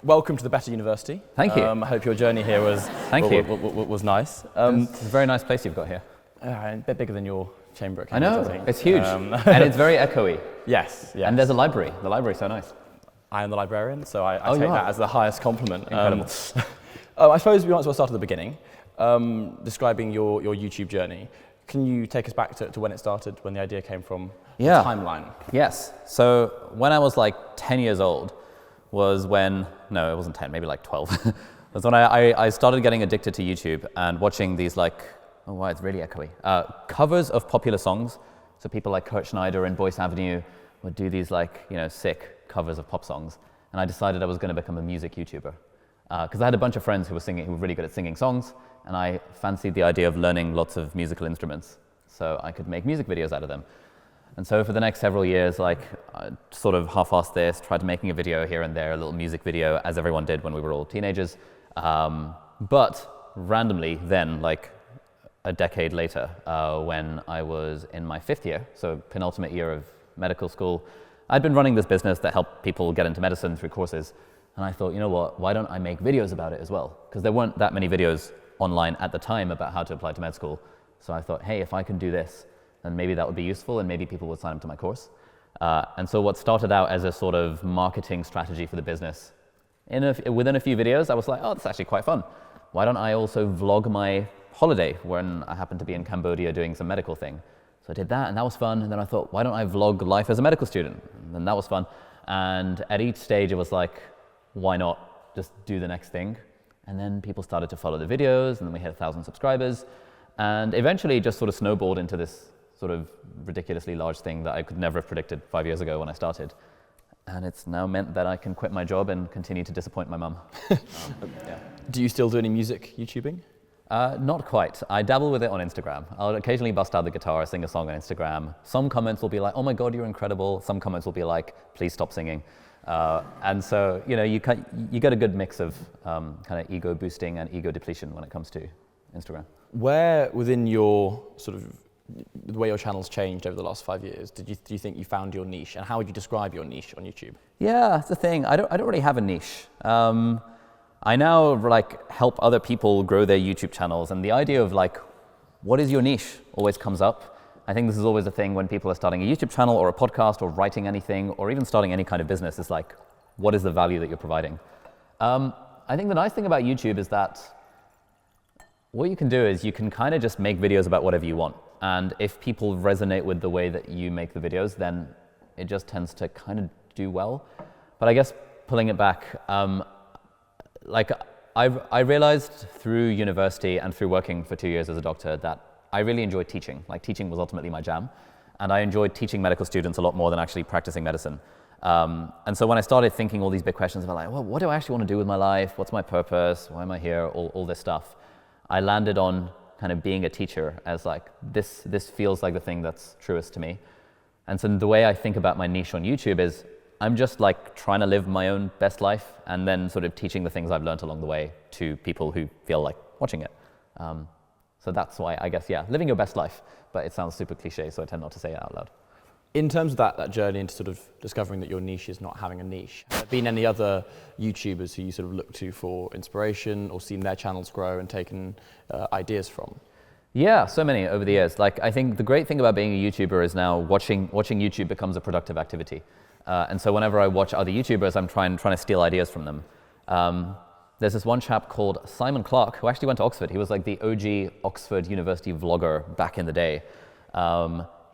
Welcome to the Better University. Thank you. I hope your journey here was was nice. It's a very nice place you've got here. A bit bigger than your chamber at I Cambridge, know, I think. it's huge, and it's very echoey. Yes. And there's a library. The library's so nice. I am the librarian, so I take that as the highest compliment. Incredible. I suppose we might as well start at the beginning, describing your YouTube journey. Can you take us back to when it started, when the idea came from? The timeline. Yes. So when I was like 10 years old was when, no, it wasn't 10, maybe like 12, was when I started getting addicted to YouTube and watching these like, oh wow, it's really echoey, covers of popular songs. So people like Kurt Schneider and Boyce Avenue would do these like, sick covers of pop songs. And I decided I was going to become a music YouTuber. Because I had a bunch of friends who were really good at singing songs, and I fancied the idea of learning lots of musical instruments so I could make music videos out of them. And so for the next several years, I sort of half-assed this, tried making a video here and there, a little music video, as everyone did when we were all teenagers. But randomly then, like a decade later, when I was in my 5th year, so penultimate year of medical school, I'd been running this business that helped people get into medicine through courses. And I thought, you know what, why don't I make videos about it as well? Because there weren't that many videos online at the time about how to apply to med school. So I thought, hey, if I can do this, then maybe that would be useful and maybe people would sign up to my course. And so what started out as a sort of marketing strategy for the business, within a few videos, I was like, oh, that's actually quite fun. Why don't I also vlog my holiday when I happened to be in Cambodia doing some medical thing? So I did that and that was fun. And then I thought, why don't I vlog life as a medical student? And that was fun. And at each stage it was like, why not just do the next thing? And then people started to follow the videos, and then we hit 1,000 subscribers. And eventually it just sort of snowballed into this sort of ridiculously large thing that I could never have predicted 5 years ago when I started. And it's now meant that I can quit my job and continue to disappoint my mum. Yeah. Do you still do any music YouTubing? Not quite. I dabble with it on Instagram. I'll occasionally bust out the guitar, sing a song on Instagram. Some comments will be like, oh my God, you're incredible. Some comments will be like, please stop singing. And so, you get a good mix of kind of ego boosting and ego depletion when it comes to Instagram. Where within your sort of the way your channel's changed over the last 5 years, do you think you found your niche, and how would you describe your niche on YouTube? Yeah, that's the thing. I don't really have a niche. I now help other people grow their YouTube channels, and the idea of what is your niche always comes up. I think this is always a thing when people are starting a YouTube channel or a podcast or writing anything or even starting any kind of business. Is like, what is the value that you're providing? I think the nice thing about YouTube is that what you can do is you can kind of just make videos about whatever you want. And if people resonate with the way that you make the videos, then it just tends to kind of do well. But I guess pulling it back, I realized through university and through working for 2 years as a doctor that I really enjoyed teaching. Teaching was ultimately my jam. And I enjoyed teaching medical students a lot more than actually practicing medicine. And so when I started thinking all these big questions about well, what do I actually want to do with my life? What's my purpose? Why am I here? All this stuff. I landed on kind of being a teacher as this feels like the thing that's truest to me. And so the way I think about my niche on YouTube is I'm just trying to live my own best life and then sort of teaching the things I've learned along the way to people who feel like watching it. So that's why I guess, living your best life, but it sounds super cliche, so I tend not to say it out loud. In terms of that journey into sort of discovering that your niche is not having a niche, have there been any other YouTubers who you sort of look to for inspiration or seen their channels grow and taken ideas from? Yeah, so many over the years. I think the great thing about being a YouTuber is now watching YouTube becomes a productive activity. And so whenever I watch other YouTubers, I'm trying to steal ideas from them. There's this one chap called Simon Clark who actually went to Oxford. He was the OG Oxford University vlogger back in the day.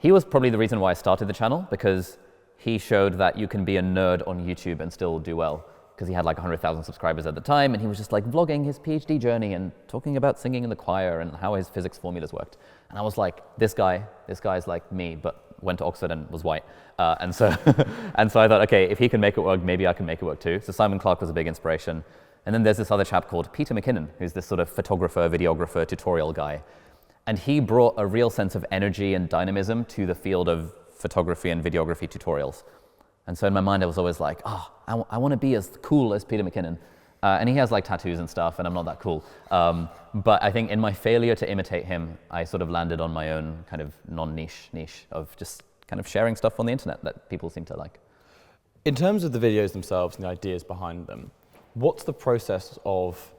He was probably the reason why I started the channel, because he showed that you can be a nerd on YouTube and still do well, because he had 100,000 subscribers at the time, and he was just vlogging his PhD journey and talking about singing in the choir and how his physics formulas worked. And I was like, this guy's like me, but went to Oxford and was white. And so I thought, okay, if he can make it work, maybe I can make it work too. So Simon Clark was a big inspiration. And then there's this other chap called Peter McKinnon, who's this sort of photographer, videographer, tutorial guy. And he brought a real sense of energy and dynamism to the field of photography and videography tutorials. And so in my mind, I was always like, I want to be as cool as Peter McKinnon. And he has tattoos and stuff, and I'm not that cool. But I think in my failure to imitate him, I sort of landed on my own kind of non-niche niche of just kind of sharing stuff on the internet that people seem to like. In terms of the videos themselves and the ideas behind them, what's the process of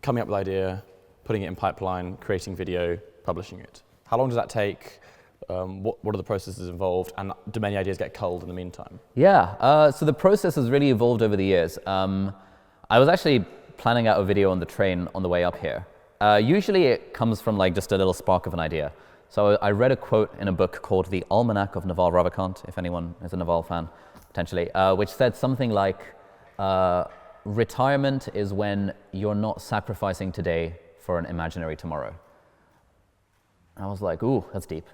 coming up with the idea, putting it in pipeline, creating video, publishing it? How long does that take? What are the processes involved? And do many ideas get culled in the meantime? Yeah, so the process has really evolved over the years. I was actually planning out a video on the train on the way up here. Usually it comes from like just a little spark of an idea. So I read a quote in a book called The Almanac of Naval Ravikant, if anyone is a Naval fan, potentially, which said something like, retirement is when you're not sacrificing today for an imaginary tomorrow. And I was like, ooh, that's deep.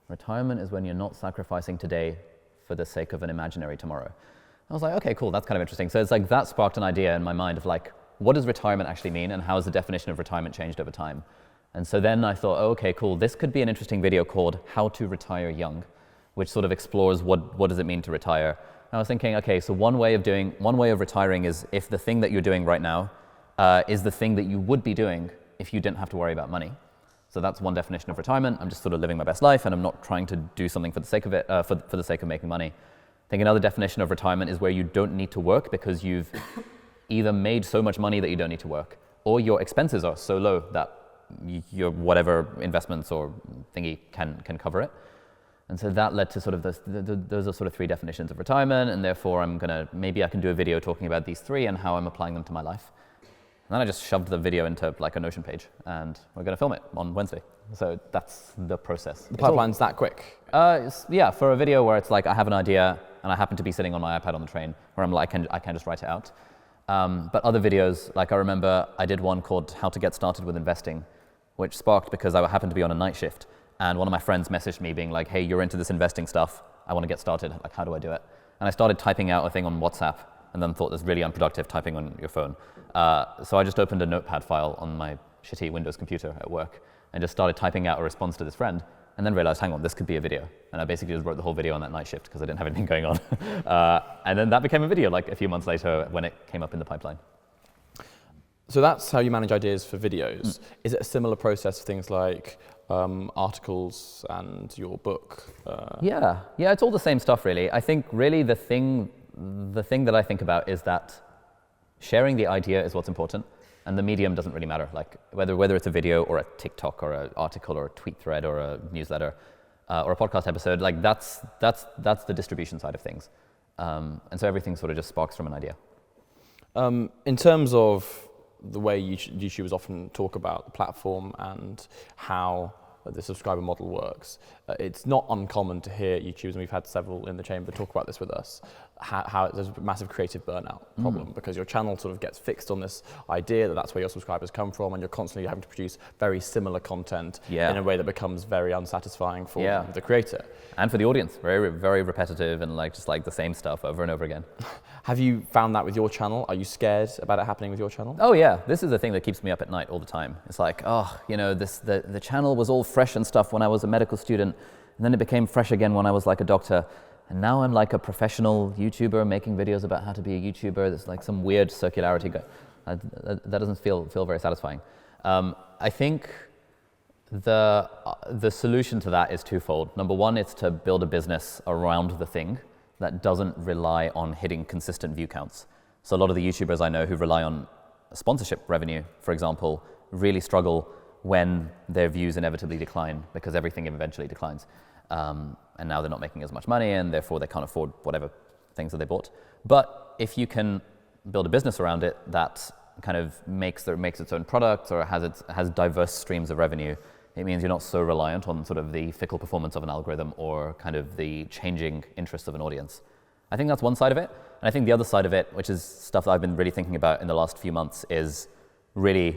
Retirement is when you're not sacrificing today for the sake of an imaginary tomorrow. I was like, okay, cool, that's kind of interesting. So it's like that sparked an idea in my mind of like, what does retirement actually mean and how has the definition of retirement changed over time? And so then I thought, oh, okay, cool, this could be an interesting video called How to Retire Young, which sort of explores what does it mean to retire. And I was thinking, okay, so one way of retiring is if the thing that you're doing right now is the thing that you would be doing if you didn't have to worry about money. So that's one definition of retirement. I'm just sort of living my best life and I'm not trying to do something for the sake of it, for the sake of making money. I think another definition of retirement is where you don't need to work because you've either made so much money that you don't need to work, or your expenses are so low that your whatever investments or thingy can cover it. And so that led to sort of those are sort of three definitions of retirement, and therefore maybe I can do a video talking about these three and how I'm applying them to my life. And then I just shoved the video into like a Notion page, and we're going to film it on Wednesday. So that's the process. The pipeline's that quick? Yeah, for a video where it's like I have an idea and I happen to be sitting on my iPad on the train, where I'm like, I can just write it out. But other videos, like I remember I did one called How to Get Started with Investing, which sparked because I happened to be on a night shift. And one of my friends messaged me being like, hey, you're into this investing stuff. I want to get started. Like, how do I do it? And I started typing out a thing on WhatsApp and then thought that's really unproductive typing on your phone. So I just opened a notepad file on my shitty Windows computer at work and just started typing out a response to this friend and then realized, hang on, this could be a video. And I basically just wrote the whole video on that night shift because I didn't have anything going on. And then that became a video like a few months later when it came up in the pipeline. So that's how you manage ideas for videos. Is it a similar process for things like articles and your book? Yeah, it's all the same stuff really. I think really the thing that I think about is that sharing the idea is what's important, and the medium doesn't really matter. Like whether it's a video or a TikTok or an article or a tweet thread or a newsletter or a podcast episode, like that's the distribution side of things. And so everything sort of just sparks from an idea. In terms of the way YouTubers often talk about the platform and how the subscriber model works, it's not uncommon to hear YouTubers, and we've had several in the chamber talk about this with us, how there's a massive creative burnout problem because your channel sort of gets fixed on this idea that that's where your subscribers come from, and you're constantly having to produce very similar content in a way that becomes very unsatisfying for the creator. And for the audience, very, very repetitive and like just like the same stuff over and over again. Have you found that with your channel? Are you scared about it happening with your channel? Oh yeah, this is the thing that keeps me up at night all the time. It's like, oh, you know, the channel was all fresh and stuff when I was a medical student, and then it became fresh again when I was like a doctor. And now I'm like a professional YouTuber making videos about how to be a YouTuber. There's like some weird circularity. That doesn't feel very satisfying. I think the solution to that is twofold. Number one, it's to build a business around the thing that doesn't rely on hitting consistent view counts. So a lot of the YouTubers I know who rely on sponsorship revenue, for example, really struggle when their views inevitably decline because everything eventually declines. And now they're not making as much money and therefore they can't afford whatever things that they bought. But if you can build a business around it that kind of makes its own product or has diverse streams of revenue, it means you're not so reliant on sort of the fickle performance of an algorithm or kind of the changing interests of an audience. I think that's one side of it. And I think the other side of it, which is stuff that I've been really thinking about in the last few months, is really,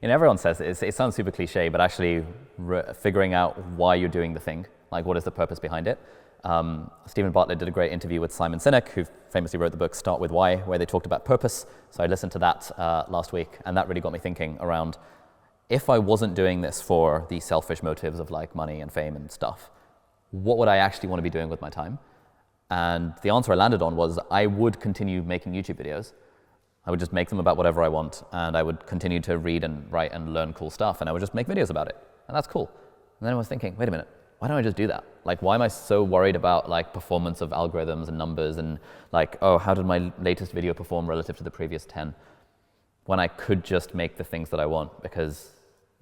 you know, everyone says it sounds super cliche, but actually figuring out why you're doing the thing. Like, what is the purpose behind it? Stephen Bartlett did a great interview with Simon Sinek, who famously wrote the book Start With Why, where they talked about purpose. So I listened to that last week, and that really got me thinking around, if I wasn't doing this for the selfish motives of like money and fame and stuff, what would I actually want to be doing with my time? And the answer I landed on was I would continue making YouTube videos. I would just make them about whatever I want, and I would continue to read and write and learn cool stuff, and I would just make videos about it. And that's cool. And then I was thinking, wait a minute, why don't I just do that? Like, why am I so worried about like performance of algorithms and numbers and like, oh, how did my latest video perform relative to the previous 10? When I could just make the things that I want, because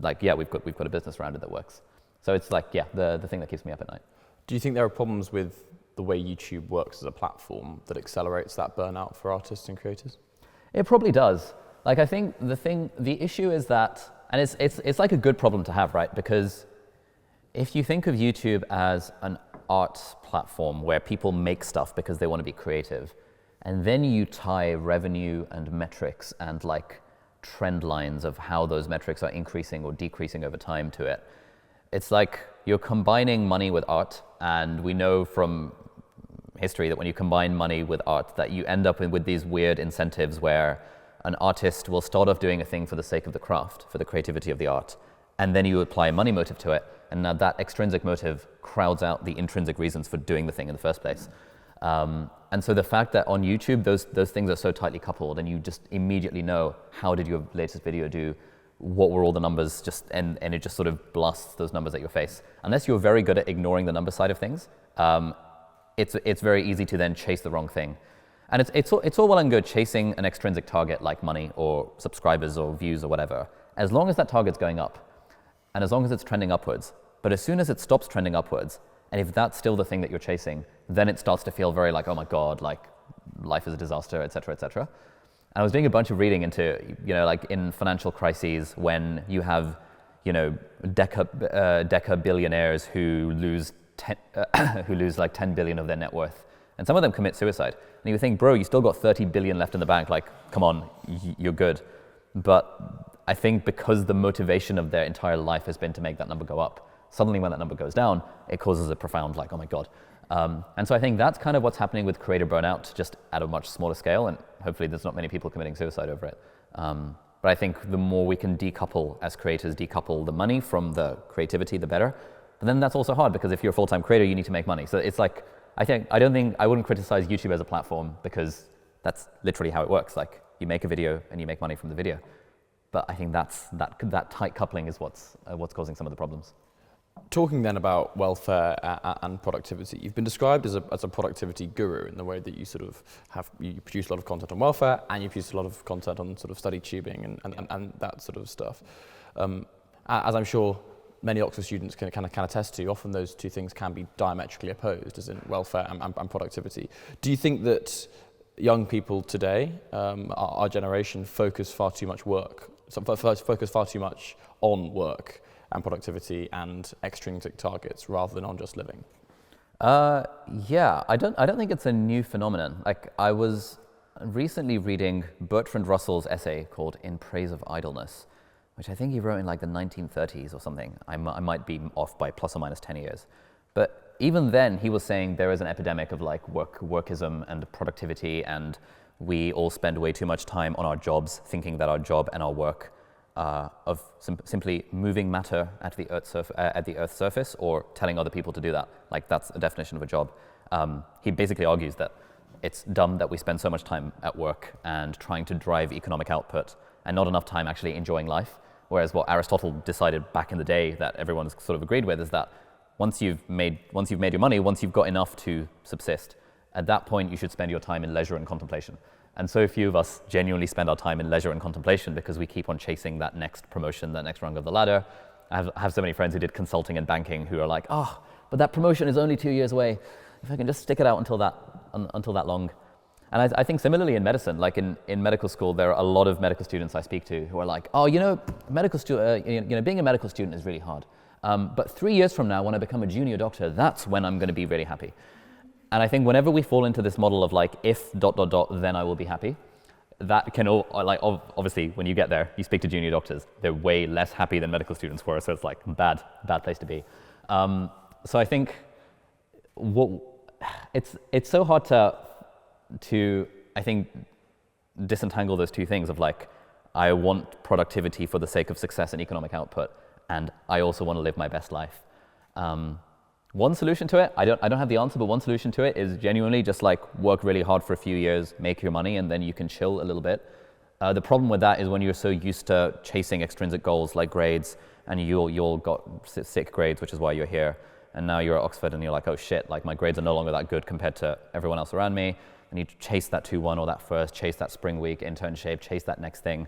like, yeah, we've got a business around it that works. So it's like, yeah, the thing that keeps me up at night. Do you think there are problems with the way YouTube works as a platform that accelerates that burnout for artists and creators? It probably does. Like, I think the issue is that, and it's like a good problem to have, right? Because if you think of YouTube as an art platform where people make stuff because they want to be creative, and then you tie revenue and metrics and like trend lines of how those metrics are increasing or decreasing over time to it, it's like you're combining money with art, and we know from history that when you combine money with art that you end up with these weird incentives where an artist will start off doing a thing for the sake of the craft, for the creativity of the art, and then you apply a money motive to it, and now that extrinsic motive crowds out the intrinsic reasons for doing the thing in the first place. And so the fact that on YouTube those things are so tightly coupled, and you just immediately know how did your latest video do, what were all the numbers, and it just sort of blasts those numbers at your face. Unless you're very good at ignoring the number side of things, it's very easy to then chase the wrong thing. And it's all well and good chasing an extrinsic target like money or subscribers or views or whatever, as long as that target's going up and as long as it's trending upwards. But as soon as it stops trending upwards, and if that's still the thing that you're chasing, then it starts to feel very like, oh my God, like life is a disaster, et cetera, et cetera. And I was doing a bunch of reading into, like in financial crises when you have, deca billionaires who lose like 10 billion of their net worth. And some of them commit suicide. And you think, bro, you still got 30 billion left in the bank. Like, come on, you're good. But I think because the motivation of their entire life has been to make that number go up, suddenly when that number goes down, it causes a profound like, oh my God. And so I think that's kind of what's happening with creator burnout, just at a much smaller scale. And hopefully there's not many people committing suicide over it. But I think the more we can decouple as creators, decouple the money from the creativity, the better. But then that's also hard because if you're a full-time creator, you need to make money. So it's like, I wouldn't criticize YouTube as a platform because that's literally how it works. Like, you make a video and you make money from the video. But I think that tight coupling is what's causing some of the problems. Talking then about welfare and productivity, you've been described as a productivity guru in the way that you sort of you produce a lot of content on welfare and you produce a lot of content on sort of study tubing and that sort of stuff. As I'm sure many Oxford students can kind of attest to, often those two things can be diametrically opposed, as in welfare and productivity. Do you think that young people today, our generation, focus far too much on work and productivity and extrinsic targets rather than on just living? Yeah, I don't think it's a new phenomenon. Like, I was recently reading Bertrand Russell's essay called In Praise of Idleness, which I think he wrote in like the 1930s or something. I might be off by plus or minus 10 years. But even then, he was saying there is an epidemic of like workism and productivity, and we all spend way too much time on our jobs, thinking that our job and our work of simply moving matter at the Earth's surface or telling other people to do that. Like, that's a definition of a job. He basically argues that it's dumb that we spend so much time at work and trying to drive economic output and not enough time actually enjoying life. Whereas what Aristotle decided back in the day that everyone's sort of agreed with is that once you've made your money, once you've got enough to subsist, at that point you should spend your time in leisure and contemplation. And so few of us genuinely spend our time in leisure and contemplation because we keep on chasing that next promotion, that next rung of the ladder. I have so many friends who did consulting and banking who are like, oh, but that promotion is only 2 years away. If I can just stick it out until that long. And I think similarly in medicine, like in medical school, there are a lot of medical students I speak to who are like, oh, being a medical student is really hard. But 3 years from now, when I become a junior doctor, that's when I'm going to be really happy. And I think whenever we fall into this model of like, if ... then I will be happy, that can obviously when you get there, you speak to junior doctors, they're way less happy than medical students were. So it's like bad place to be. So I think it's so hard to I think disentangle those two things of like, I want productivity for the sake of success and economic output, and I also want to live my best life. One solution to it, I don't have the answer, but one solution to it is genuinely just like work really hard for a few years, make your money, and then you can chill a little bit. The problem with that is when you're so used to chasing extrinsic goals like grades, and you'll got sick grades, which is why you're here, and now you're at Oxford and you're like, oh shit, like my grades are no longer that good compared to everyone else around me, and you chase that 2-1 or that first, chase that spring week internship, chase that next thing.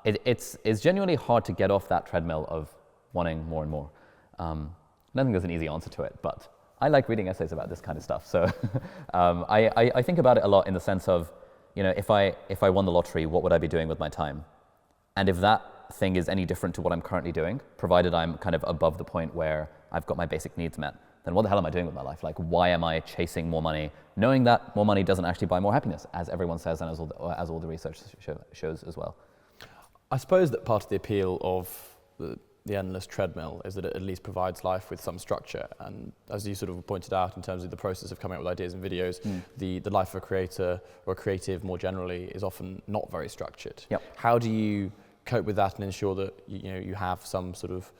It's genuinely hard to get off that treadmill of wanting more and more. I don't think there's an easy answer to it, but I like reading essays about this kind of stuff. So I think about it a lot in the sense of, you know, if I won the lottery, what would I be doing with my time? And if that thing is any different to what I'm currently doing, provided I'm kind of above the point where I've got my basic needs met, then what the hell am I doing with my life? Like, why am I chasing more money, knowing that more money doesn't actually buy more happiness, as everyone says and as all the research shows as well? I suppose that part of the appeal of the endless treadmill is that it at least provides life with some structure. And as you sort of pointed out in terms of the process of coming up with ideas and videos, the life of a creator or a creative more generally is often not very structured. Yep. How do you cope with that and ensure that you have some sort of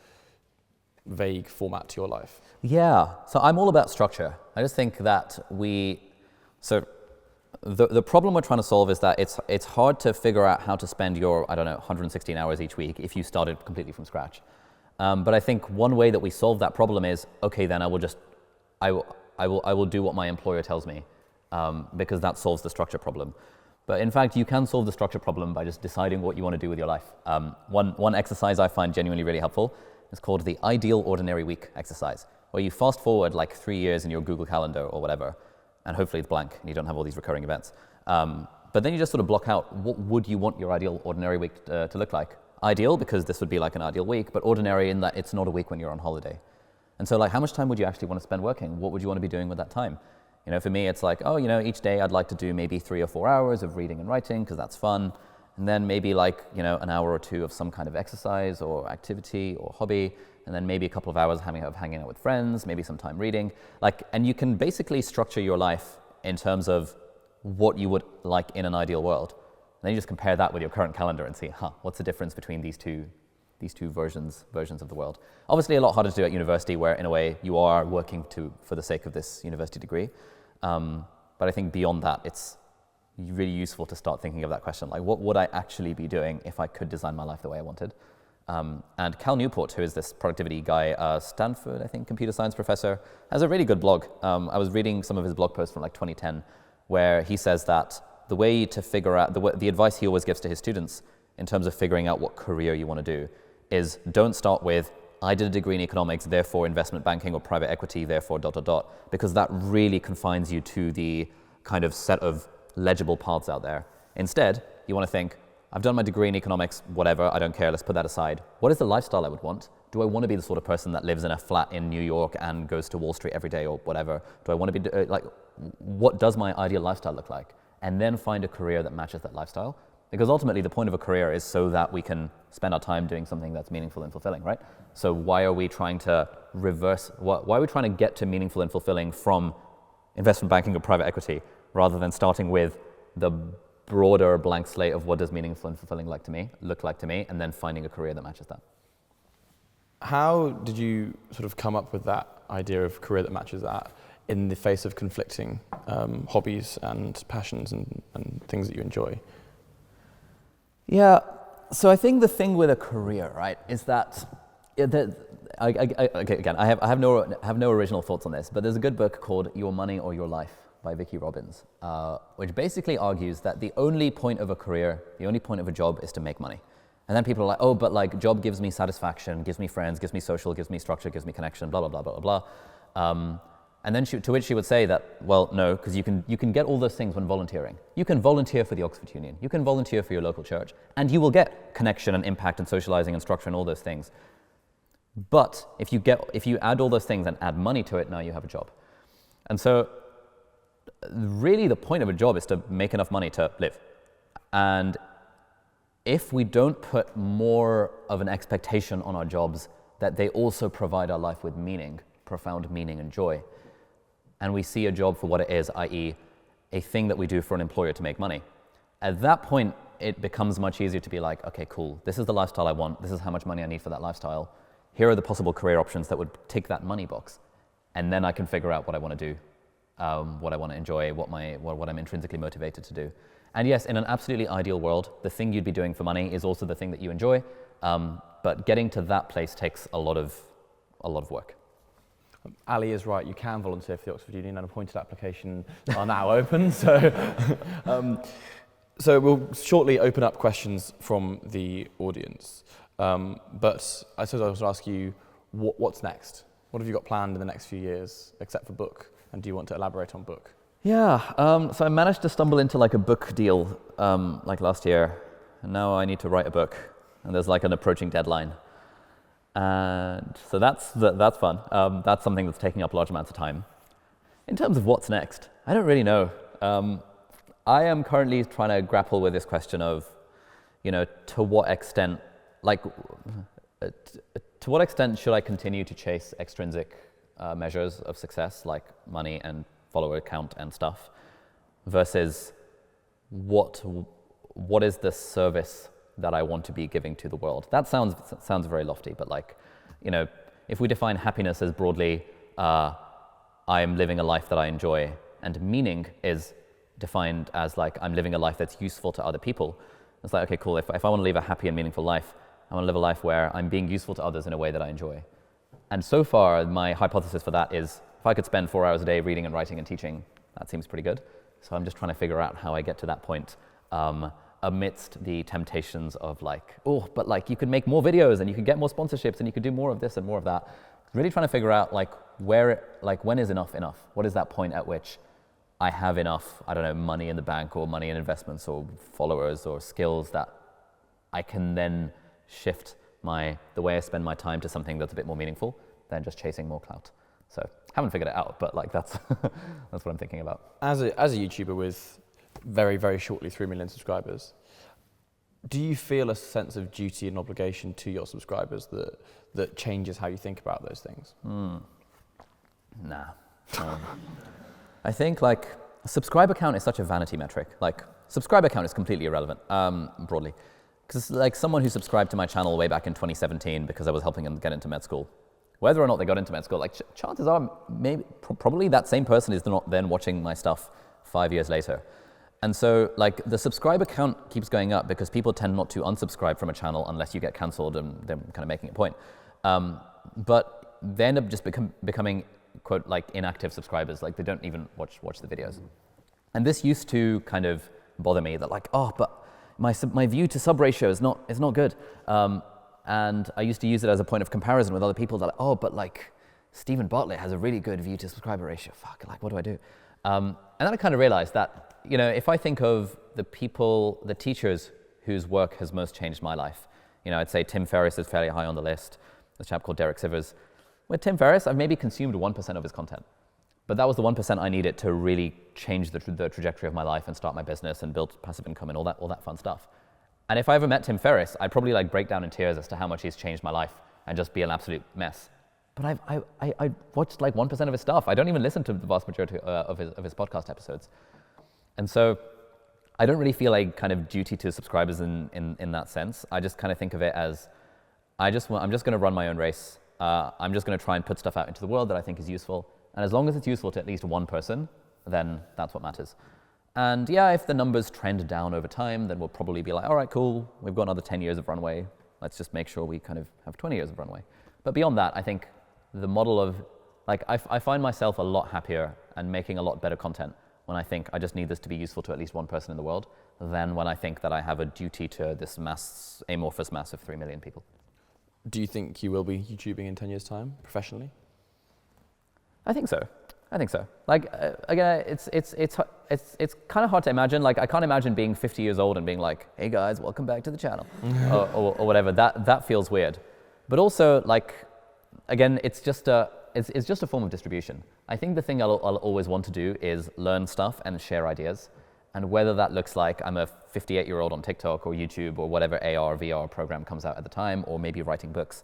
vague format to your life? Yeah, so I'm all about structure. I just think that the problem we're trying to solve is that it's hard to figure out how to spend your, 116 hours each week if you started completely from scratch. But I think one way that we solve that problem is, okay, then I will do what my employer tells me, because that solves the structure problem. But in fact, you can solve the structure problem by just deciding what you want to do with your life. One exercise I find genuinely really helpful is called the Ideal Ordinary Week exercise, where you fast forward like 3 years in your Google Calendar or whatever, and hopefully it's blank and you don't have all these recurring events. But then you just sort of block out, what would you want your ideal ordinary week to look like? Ideal, because this would be like an ideal week, but ordinary in that it's not a week when you're on holiday. And so like, how much time would you actually want to spend working? What would you want to be doing with that time? You know, for me, it's like, each day I'd like to do maybe 3 or 4 hours of reading and writing, because that's fun. And then maybe like, an hour or two of some kind of exercise or activity or hobby. And then maybe a couple of hours hanging out with friends, maybe some time reading. And you can basically structure your life in terms of what you would like in an ideal world. And then you just compare that with your current calendar and see, what's the difference between these two versions of the world. Obviously a lot harder to do at university, where in a way you are working for the sake of this university degree. But I think beyond that, it's really useful to start thinking of that question, like what would I actually be doing if I could design my life the way I wanted? And Cal Newport, who is this productivity guy, Stanford, I think, computer science professor, has a really good blog. I was reading some of his blog posts from like 2010, where he says that the way to figure out, the advice he always gives to his students in terms of figuring out what career you want to do is, don't start with, I did a degree in economics, therefore investment banking or private equity, therefore ... because that really confines you to the kind of set of legible paths out there. Instead, you want to think, I've done my degree in economics, whatever, I don't care, let's put that aside. What is the lifestyle I would want? Do I want to be the sort of person that lives in a flat in New York and goes to Wall Street every day or whatever? Do I want to be, what does my ideal lifestyle look like? And then find a career that matches that lifestyle. Because ultimately the point of a career is so that we can spend our time doing something that's meaningful and fulfilling, right? So why are we trying to why are we trying to get to meaningful and fulfilling from investment banking or private equity, rather than starting with the broader blank slate of what does meaningful and fulfilling look like to me, and then finding a career that matches that? How did you sort of come up with that idea of career that matches that in the face of conflicting hobbies and passions and things that you enjoy? Yeah, so I think the thing with a career, right, is that, I have no original thoughts on this, but there's a good book called Your Money or Your Life by Vicki Robbins, which basically argues that the only point of a career, the only point of a job is to make money. And then people are like, oh, but like job gives me satisfaction, gives me friends, gives me social, gives me structure, gives me connection, blah, blah, blah, blah, blah. And then to which she would say that, well, no, because you can get all those things when volunteering. You can volunteer for the Oxford Union, you can volunteer for your local church, and you will get connection and impact and socializing and structure and all those things. But if you add all those things and add money to it, now you have a job. And so really the point of a job is to make enough money to live. And if we don't put more of an expectation on our jobs that they also provide our life with meaning, profound meaning and joy, and we see a job for what it is, i.e. a thing that we do for an employer to make money, at that point it becomes much easier to be like, okay, cool, this is the lifestyle I want, this is how much money I need for that lifestyle, here are the possible career options that would tick that money box, and then I can figure out what I want to do, what I want to enjoy, what I'm intrinsically motivated to do. And yes, in an absolutely ideal world, the thing you'd be doing for money is also the thing that you enjoy, but getting to that place takes a lot of work. Ali is right, you can volunteer for the Oxford Union, and appointed applications are now open. So we'll shortly open up questions from the audience. But I suppose I was to ask you, what's next? What have you got planned in the next few years, except for book? And do you want to elaborate on book? Yeah, so I managed to stumble into like a book deal like last year, and now I need to write a book, and there's like an approaching deadline. And so that's fun. That's something that's taking up large amounts of time. In terms of what's next, I don't really know. I am currently trying to grapple with this question of, to what extent, to what extent should I continue to chase extrinsic measures of success, like money and follower count and stuff, versus what is the service that I want to be giving to the world? That sounds very lofty, but if we define happiness as broadly, I'm living a life that I enjoy, and meaning is defined as like I'm living a life that's useful to other people. It's like, okay, cool. If I want to live a happy and meaningful life, I want to live a life where I'm being useful to others in a way that I enjoy. And so far, my hypothesis for that is if I could spend 4 hours a day reading and writing and teaching, that seems pretty good. So I'm just trying to figure out how I get to that point. Amidst the temptations of but you could make more videos and you could get more sponsorships and you could do more of this and more of that. Really trying to figure out when is enough? What is that point at which I have enough, money in the bank or money in investments or followers or skills that I can then shift the way I spend my time to something that's a bit more meaningful than just chasing more clout. So haven't figured it out, but that's that's what I'm thinking about. As a YouTuber with very, very shortly 3 million subscribers, do you feel a sense of duty and obligation to your subscribers that changes how you think about those things? Nah. I think a subscriber count is such a vanity metric. Subscriber count is completely irrelevant, broadly. Because someone who subscribed to my channel way back in 2017 because I was helping them get into med school, whether or not they got into med school, chances are probably that same person is not then watching my stuff 5 years later. And so the subscriber count keeps going up because people tend not to unsubscribe from a channel unless you get cancelled, and they're kind of making a point. But they end up just becoming, quote, inactive subscribers. They don't even watch the videos. And this used to kind of bother me that but my view to sub ratio is not good. And I used to use it as a point of comparison with other people that Stephen Bartlett has a really good view to subscriber ratio. Fuck, what do I do? And then I kind of realized that, if I think of the teachers whose work has most changed my life, I'd say Tim Ferriss is fairly high on the list. There's a chap called Derek Sivers. With Tim Ferriss, I've maybe consumed 1% of his content. But that was the 1% I needed to really change the trajectory of my life and start my business and build passive income and all that fun stuff. And if I ever met Tim Ferriss, I'd probably break down in tears as to how much he's changed my life and just be an absolute mess. But I watched 1% of his stuff. I don't even listen to the vast majority of his podcast episodes. And so I don't really feel a kind of duty to subscribers in that sense. I just kind of think of it as I'm just going to run my own race. I'm just going to try and put stuff out into the world that I think is useful. And as long as it's useful to at least one person, then that's what matters. And yeah, if the numbers trend down over time, then we'll probably be all right, cool, we've got another 10 years of runway. Let's just make sure we kind of have 20 years of runway. But beyond that, I think the model of, I find myself a lot happier and making a lot better content when I think I just need this to be useful to at least one person in the world than when I think that I have a duty to this amorphous mass of 3 million people. Do you think you will be YouTubing in 10 years' time, professionally? I think so. Again, it's kind of hard to imagine. I can't imagine being 50 years old and being hey guys, welcome back to the channel, or whatever. That feels weird. But also, again, it's just a form of distribution. I think the thing I'll always want to do is learn stuff and share ideas. And whether that looks like I'm a 58-year-old on TikTok or YouTube or whatever AR, VR program comes out at the time, or maybe writing books,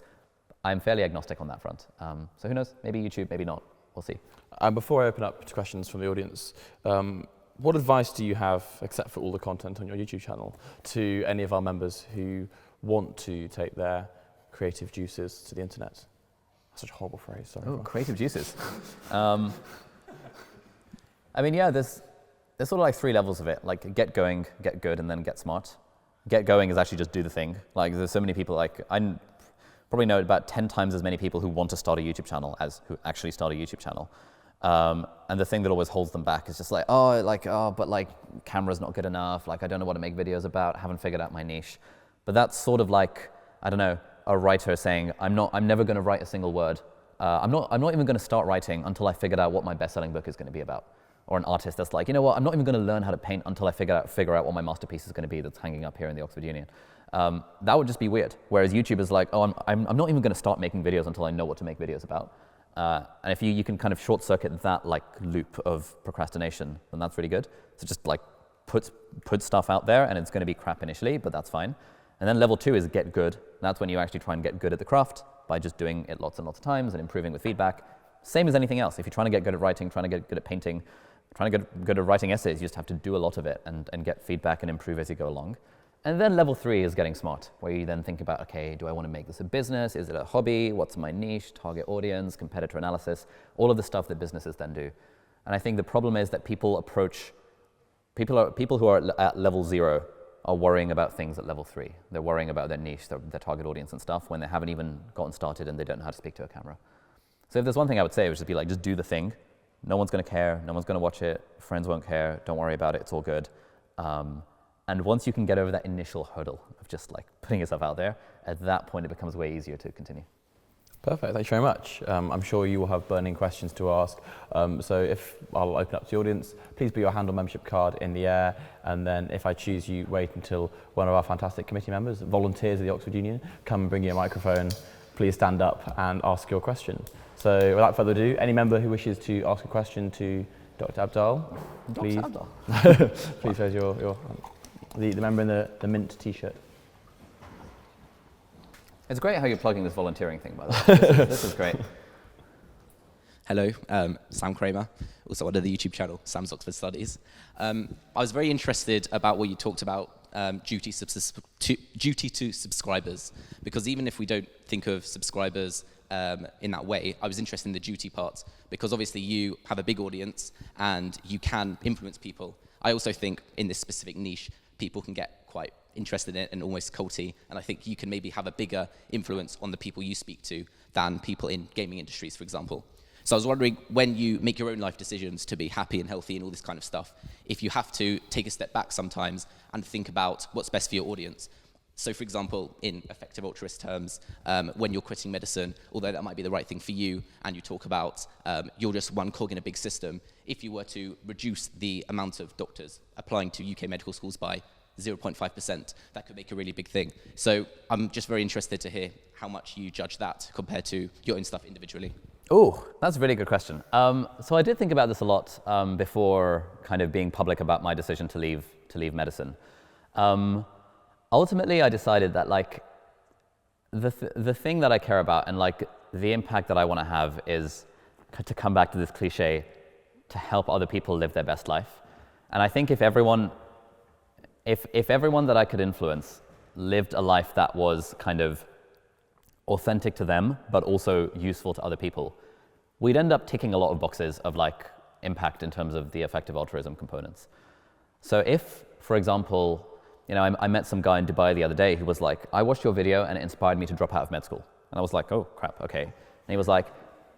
I'm fairly agnostic on that front. So who knows? Maybe YouTube, maybe not. We'll see. Before I open up to questions from the audience, what advice do you have, except for all the content on your YouTube channel, to any of our members who want to take their creative juices to the internet? That's such a horrible phrase, sorry. Oh, creative juices. There's sort of 3 levels of it. Get going, get good, and then get smart. Get going is actually just do the thing. There's so many people probably know about 10 times as many people who want to start a YouTube channel as who actually start a YouTube channel. And the thing that always holds them back is just like, but like camera's not good enough. Like I don't know what to make videos about. Haven't figured out my niche. But that's sort of like, I don't know, a writer saying, I'm never going to write a single word. I'm not even going to start writing until I figured out what my best-selling book is going to be about. Or an artist that's like, you know what, I'm not even going to learn how to paint until I figure out what my masterpiece is going to be that's hanging up here in the Oxford Union. That would just be weird. Whereas YouTube is like, oh, I'm not even going to start making videos until I know what to make videos about. And if you can kind of short circuit that like loop of procrastination, then that's really good. So just like put stuff out there, and it's going to be crap initially, but that's fine. And then level 2 is get good. That's when you actually try and get good at the craft by just doing it lots and lots of times and improving with feedback. Same as anything else. If you're trying to get good at writing, trying to get good at painting, trying to get good at writing essays, you just have to do a lot of it and get feedback and improve as you go along. And then level 3 is getting smart, where you then think about, okay, do I want to make this a business? Is it a hobby? What's my niche, target audience, competitor analysis, all of the stuff that businesses then do. And I think the problem is that people who are at level 0 are worrying about things at level 3. They're worrying about their niche, their target audience and stuff when they haven't even gotten started and they don't know how to speak to a camera. So if there's one thing I would say, it would just be like, just do the thing. No one's going to care. No one's going to watch it. Friends won't care. Don't worry about it. It's all good. And once you can get over that initial hurdle of just like putting yourself out there, at that point it becomes way easier to continue. Perfect, thank you very much. I'm sure you will have burning questions to ask. So if I'll open up to the audience, please put your hand or membership card in the air, and then if I choose you, wait until one of our fantastic committee members, volunteers of the Oxford Union, come and bring you a microphone. Please stand up and ask your question. So without further ado, any member who wishes to ask a question to Dr. Abdaal, please. Dr. Abdaal. Please raise your the member in the mint t-shirt. It's great how you're plugging this volunteering thing, by the way. This is great. Hello, Sam Kramer, also under the YouTube channel, Sam's Oxford Studies. I was very interested about what you talked about, duty to subscribers, because even if we don't think of subscribers in that way, I was interested in the duty part, because obviously you have a big audience and you can influence people. I also think in this specific niche, people can get quite interested in it and almost culty, and I think you can maybe have a bigger influence on the people you speak to than people in gaming industries, for example. So I was wondering, when you make your own life decisions to be happy and healthy and all this kind of stuff, if you have to take a step back sometimes and think about what's best for your audience. So for example, in effective altruist terms, when you're quitting medicine, although that might be the right thing for you, and you talk about you're just one cog in a big system, if you were to reduce the amount of doctors applying to UK medical schools by 0.5%, that could make a really big thing. So I'm just very interested to hear how much you judge that compared to your own stuff individually. Oh, that's a really good question. So I did think about this a lot before kind of being public about my decision to leave medicine. Ultimately, I decided that like the thing that I care about and like the impact that I want to have is to come back to this cliche, to help other people live their best life. And I think if everyone that I could influence lived a life that was kind of authentic to them, but also useful to other people, we'd end up ticking a lot of boxes of like impact in terms of the effective altruism components. So if, for example, you know, I met some guy in Dubai the other day who was like, I watched your video and it inspired me to drop out of med school. And I was like, oh crap, okay. And he was like,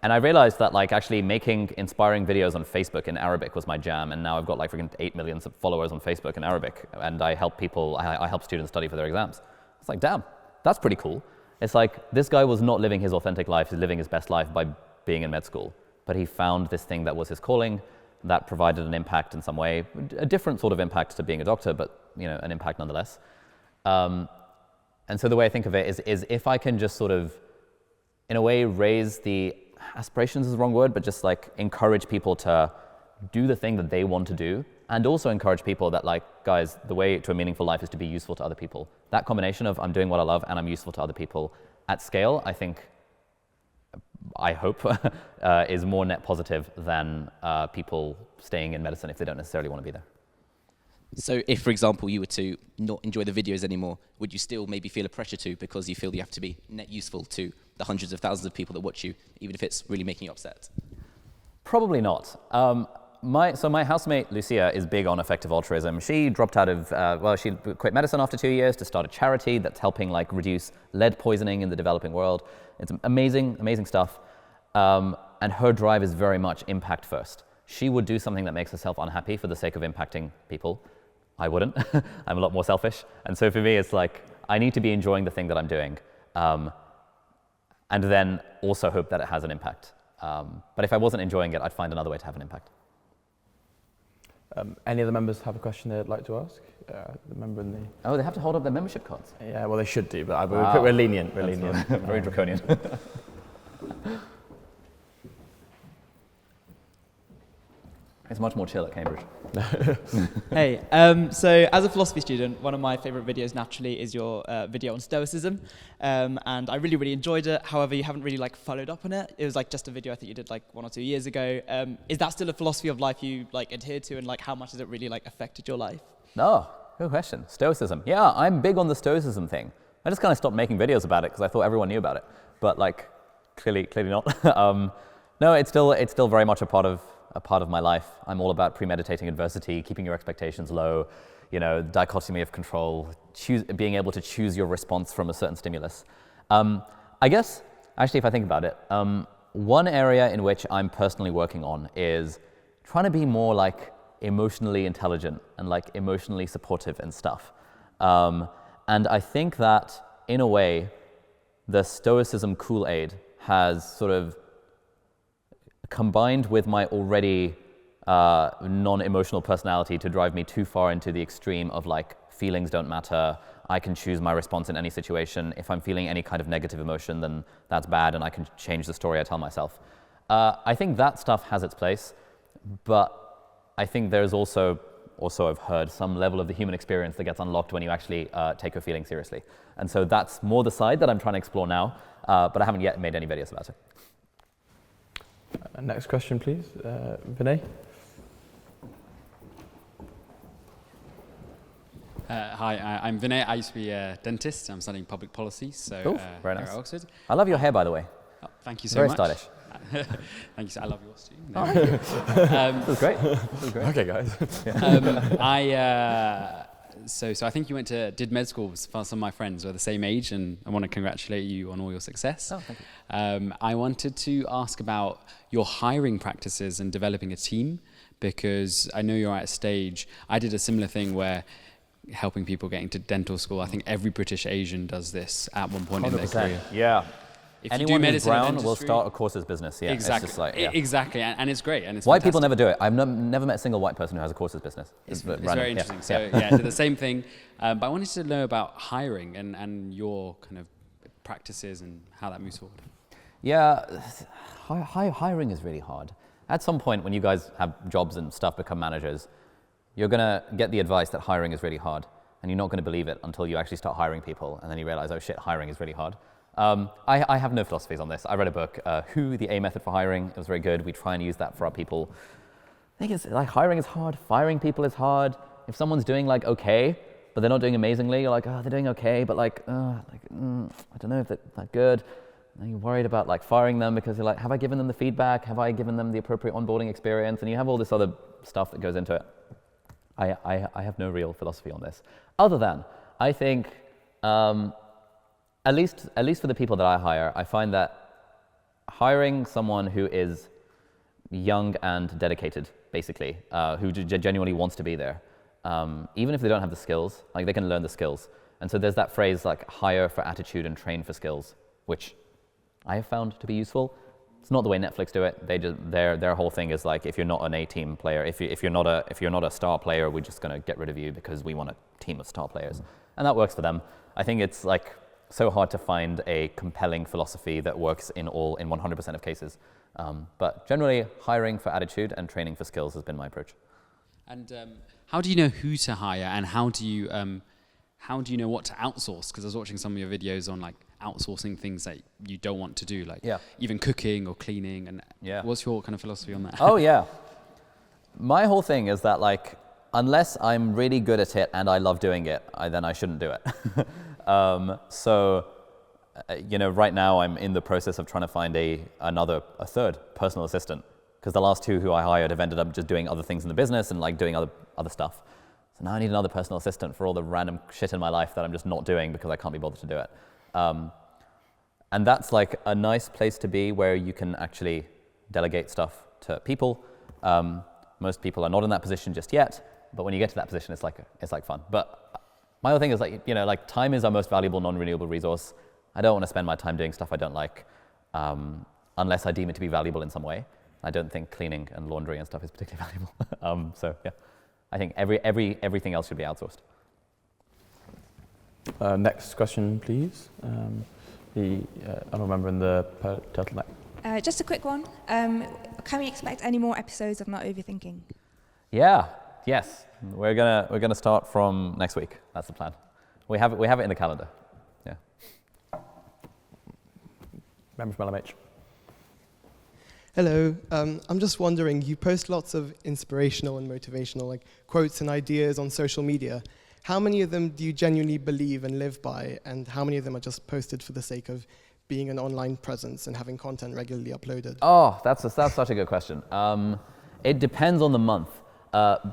and I realized that like actually making inspiring videos on Facebook in Arabic was my jam, and now I've got like freaking 8 million followers on Facebook in Arabic, and I help people, I help students study for their exams. It's like, damn, that's pretty cool. It's like, this guy was not living his authentic life, he's living his best life by being in med school, but he found this thing that was his calling, that provided an impact in some way, a different sort of impact to being a doctor, but you know, an impact nonetheless. And so the way I think of it is if I can just sort of, in a way, raise the aspirations is the wrong word, but just like encourage people to do the thing that they want to do, and also encourage people that like, guys, the way to a meaningful life is to be useful to other people. That combination of I'm doing what I love and I'm useful to other people at scale, I hope, is more net positive than people staying in medicine if they don't necessarily want to be there. So if, for example, you were to not enjoy the videos anymore, would you still maybe feel a pressure to, because you feel you have to be net useful to the hundreds of thousands of people that watch you, even if it's really making you upset? Probably not. So my housemate, Lucia, is big on effective altruism. She dropped out of, she quit medicine after 2 years to start a charity that's helping like reduce lead poisoning in the developing world. It's amazing, amazing stuff. And her drive is very much impact first. She would do something that makes herself unhappy for the sake of impacting people. I wouldn't. I'm a lot more selfish. And so for me, it's like, I need to be enjoying the thing that I'm doing. And then also hope that it has an impact. But if I wasn't enjoying it, I'd find another way to have an impact. Any other members have a question they'd like to ask? The member in the... Oh, they have to hold up their membership cards. Yeah, well, they should do, but we're lenient. We're lenient. Very draconian. It's much more chill at Cambridge. Hey, so as a philosophy student, one of my favorite videos naturally is your video on Stoicism, and I really, really enjoyed it. However, you haven't really like followed up on it. It was like just a video I think you did like 1 or 2 years ago. Is that still a philosophy of life you like adhere to, and like how much has it really like affected your life? No, good question. Stoicism. Yeah, I'm big on the Stoicism thing. I just kind of stopped making videos about it because I thought everyone knew about it, but like clearly not. No, it's still very much a part of my life. I'm all about premeditating adversity, keeping your expectations low, dichotomy of control, being able to choose your response from a certain stimulus. I guess, actually, if I think about it, one area in which I'm personally working on is trying to be more like emotionally intelligent and like emotionally supportive and stuff. And I think that, in a way, the Stoicism Kool-Aid has sort of combined with my already non-emotional personality to drive me too far into the extreme of like feelings don't matter, I can choose my response in any situation. If I'm feeling any kind of negative emotion, then that's bad and I can change the story I tell myself. I think that stuff has its place, but I think there's also I've heard some level of the human experience that gets unlocked when you actually take your feelings seriously. And so that's more the side that I'm trying to explore now, but I haven't yet made any videos about it. Next question, please. Vinay? Hi, I'm Vinay. I used to be a dentist. I'm studying public policy, so Cool. Very here nice. at Oxford. I love your hair, by the way. Oh, thank you so Very much. stylish. Thank you. I love yours too. Oh, thank you. This was great. This was great. Okay, guys. So I think you did med school with some of my friends who are the same age, and I want to congratulate you on all your success. Oh, thank you. I wanted to ask about your hiring practices and developing a team, because I know you're at a stage. I did a similar thing where helping people get into dental school. I think every British Asian does this at one point in their 100%. career. Yeah. If Anyone you do who's medicine or brown will dentistry- start a courses business. Yeah, Exactly. It's just like, yeah. Exactly, and it's great. And it's White people fantastic. never do it. I've never met a single white person who has a courses business. It's random. very Yeah. interesting. So Yeah. yeah, did the same thing. But I wanted to know about hiring and your kind of practices and how that moves forward. Yeah, hiring is really hard. At some point when you guys have jobs and stuff, become managers, you're gonna get the advice that hiring is really hard, and you're not gonna believe it until you actually start hiring people, and then you realize, oh shit, hiring is really hard. I have no philosophies on this. I read a book, Who, the A Method for Hiring. It was very good. We try and use that for our people. I think it's like hiring is hard, firing people is hard. If someone's doing like okay, but they're not doing amazingly, you're like, oh, they're doing okay, but like, I don't know if they're that good. And you're worried about like firing them because you're like, have I given them the feedback? Have I given them the appropriate onboarding experience? And you have all this other stuff that goes into it. I have no real philosophy on this. Other than, I think, at least for the people that I hire, I find that hiring someone who is young and dedicated, basically, who genuinely wants to be there, even if they don't have the skills, like they can learn the skills. And so there's that phrase like hire for attitude and train for skills, which I have found to be useful. It's not the way Netflix do it. They just their whole thing is like, if you're not an A-team player, if you're not a star player, we're just gonna get rid of you because we want a team of star players, and that works for them. I think it's like so hard to find a compelling philosophy that works in 100% of cases. But generally, hiring for attitude and training for skills has been my approach. And how do you know who to hire, and how do you know what to outsource? Because I was watching some of your videos on like outsourcing things that you don't want to do, like even cooking or cleaning. And what's your kind of philosophy on that? Oh yeah, my whole thing is that like, unless I'm really good at it and I love doing it, then I shouldn't do it. Right now I'm in the process of trying to find a third personal assistant because the last two who I hired have ended up just doing other things in the business and like doing other stuff. So now I need another personal assistant for all the random shit in my life that I'm just not doing because I can't be bothered to do it. And that's like a nice place to be where you can actually delegate stuff to people. Most people are not in that position just yet, but when you get to that position, it's like fun. But my other thing is like, you know, like time is our most valuable non-renewable resource. I don't want to spend my time doing stuff I don't like, unless I deem it to be valuable in some way. I don't think cleaning and laundry and stuff is particularly valuable. So yeah, I think everything else should be outsourced. Next question, please. I'm remembering the turtleneck. Just a quick one. Can we expect any more episodes of Not Overthinking? Yeah. Yes. We're gonna start from next week. That's the plan. We have it in the calendar. Yeah. Member from LMH. Hello. I'm just wondering, you post lots of inspirational and motivational like quotes and ideas on social media. How many of them do you genuinely believe and live by, and how many of them are just posted for the sake of being an online presence and having content regularly uploaded? Oh, that's such a good question. It depends on the month,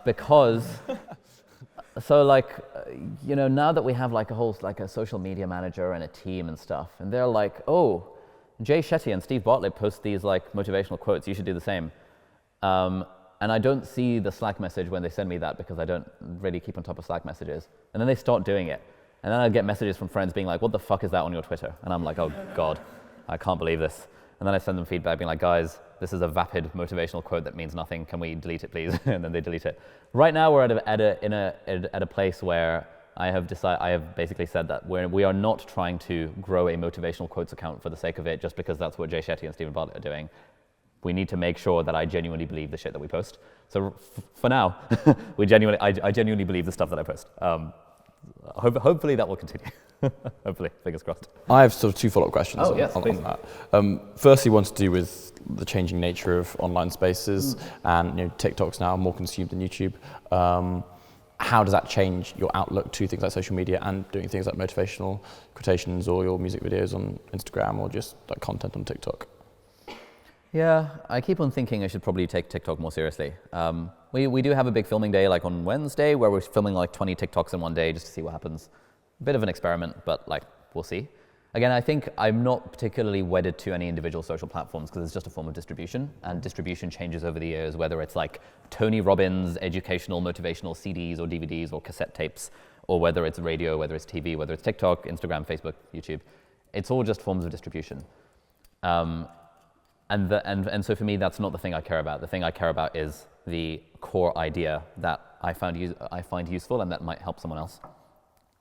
because so like you know, now that we have like a social media manager and a team and stuff, and they're like, oh, Jay Shetty and Steve Bartlett post these like motivational quotes, you should do the same. And I don't see the Slack message when they send me that because I don't really keep on top of Slack messages. And then they start doing it. And then I get messages from friends being like, what the fuck is that on your Twitter? And I'm like, oh God, I can't believe this. And then I send them feedback being like, guys, this is a vapid motivational quote that means nothing. Can we delete it, please? And then they delete it. Right now we're at a place where I have basically said that we are not trying to grow a motivational quotes account for the sake of it, just because that's what Jay Shetty and Stephen Bartlett are doing. We need to make sure that I genuinely believe the shit that we post. So for now, I genuinely believe the stuff that I post. Hopefully that will continue. Hopefully, fingers crossed. I have sort of two follow-up questions on that. Firstly, one to do with the changing nature of online spaces, and you know, TikTok's now more consumed than YouTube. How does that change your outlook to things like social media and doing things like motivational quotations or your music videos on Instagram or just like content on TikTok? Yeah, I keep on thinking I should probably take TikTok more seriously. We do have a big filming day like on Wednesday where we're filming like 20 TikToks in one day just to see what happens. A bit of an experiment, but like we'll see. Again, I think I'm not particularly wedded to any individual social platforms because it's just a form of distribution, and distribution changes over the years, whether it's like Tony Robbins educational motivational CDs or DVDs or cassette tapes, or whether it's radio, whether it's TV, whether it's TikTok, Instagram, Facebook, YouTube. It's all just forms of distribution. And so for me, that's not the thing I care about. The thing I care about is the core idea that I find useful and that might help someone else.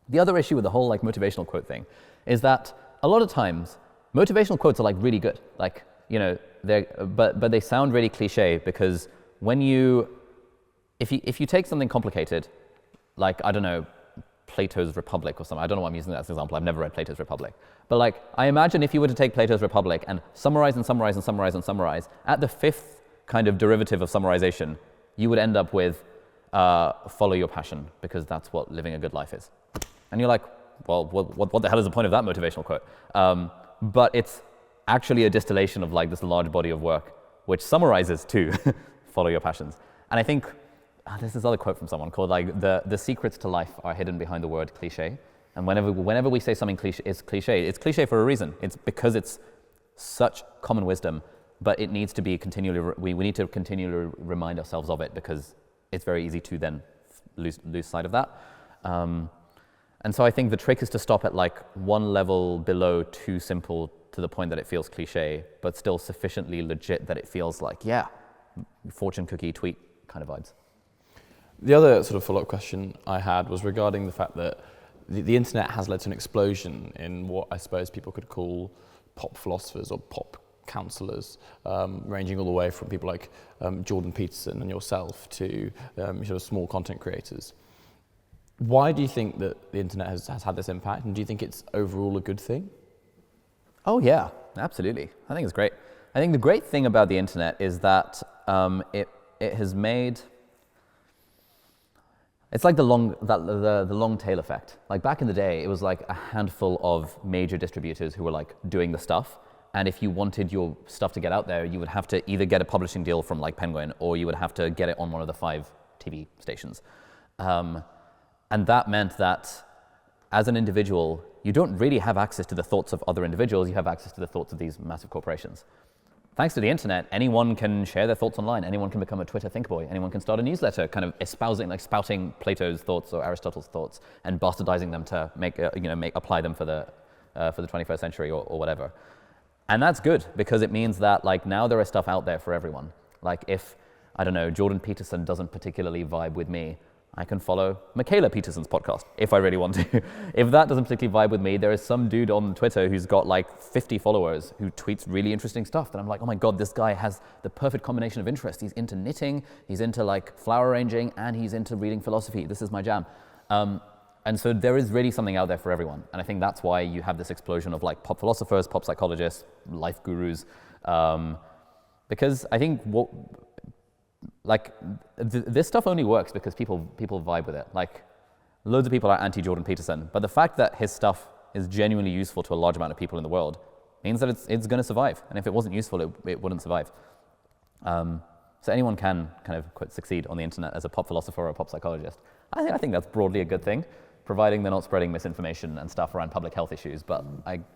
The other issue with the whole like motivational quote thing is that a lot of times motivational quotes are like really good, like you know, but they sound really cliche because when if you take something complicated, like I don't know, Plato's Republic or something. I don't know why I'm using that as an example. I've never read Plato's Republic. But like, I imagine if you were to take Plato's Republic and summarize and summarize and summarize and summarize, at the fifth kind of derivative of summarization, you would end up with follow your passion, because that's what living a good life is. And you're like, well, what the hell is the point of that motivational quote? But it's actually a distillation of like this large body of work, which summarizes to follow your passions. And I think, there's this other quote from someone called like, the secrets to life are hidden behind the word cliche. And whenever we say something it's cliche for a reason. It's because it's such common wisdom, but it needs to be continually, we need to continually remind ourselves of it because it's very easy to then lose sight of that. And so I think the trick is to stop at like one level below too simple to the point that it feels cliche, but still sufficiently legit that it feels like, yeah, fortune cookie tweet kind of vibes. The other sort of follow-up question I had was regarding the fact that the internet has led to an explosion in what I suppose people could call pop philosophers or pop counselors, ranging all the way from people like Jordan Peterson and yourself to sort of small content creators. Why do you think that the internet has had this impact, and do you think it's overall a good thing? Oh yeah, absolutely. I think it's great. I think the great thing about the internet is that it has made. It's like the long tail effect. Like back in the day, it was like a handful of major distributors who were like doing the stuff, And if you wanted your stuff to get out there, you would have to either get a publishing deal from like Penguin, or you would have to get it on one of the 5 TV stations. And that meant that as an individual, you don't really have access to the thoughts of other individuals, you have access to the thoughts of these massive corporations. Thanks to the internet, anyone can share their thoughts online, anyone can become a Twitter think boy, anyone can start a newsletter kind of spouting Plato's thoughts or Aristotle's thoughts and bastardizing them to apply them for the 21st century or whatever. And that's good, because it means that like now there is stuff out there for everyone. Like if, I don't know, Jordan Peterson doesn't particularly vibe with me, I can follow Michaela Peterson's podcast if I really want to. If that doesn't particularly vibe with me, there is some dude on Twitter who's got like 50 followers who tweets really interesting stuff that I'm like, oh my God, this guy has the perfect combination of interests. He's into knitting, he's into like flower arranging, and he's into reading philosophy. This is my jam. And so there is really something out there for everyone. And I think that's why you have this explosion of like pop philosophers, pop psychologists, life gurus. Because I think this stuff only works because people vibe with it. Like loads of people are anti-Jordan Peterson, but the fact that his stuff is genuinely useful to a large amount of people in the world means that it's going to survive. And if it wasn't useful, it wouldn't survive. So anyone can kind of quite succeed on the internet as a pop philosopher or a pop psychologist. I think that's broadly a good thing, providing they're not spreading misinformation and stuff around public health issues. But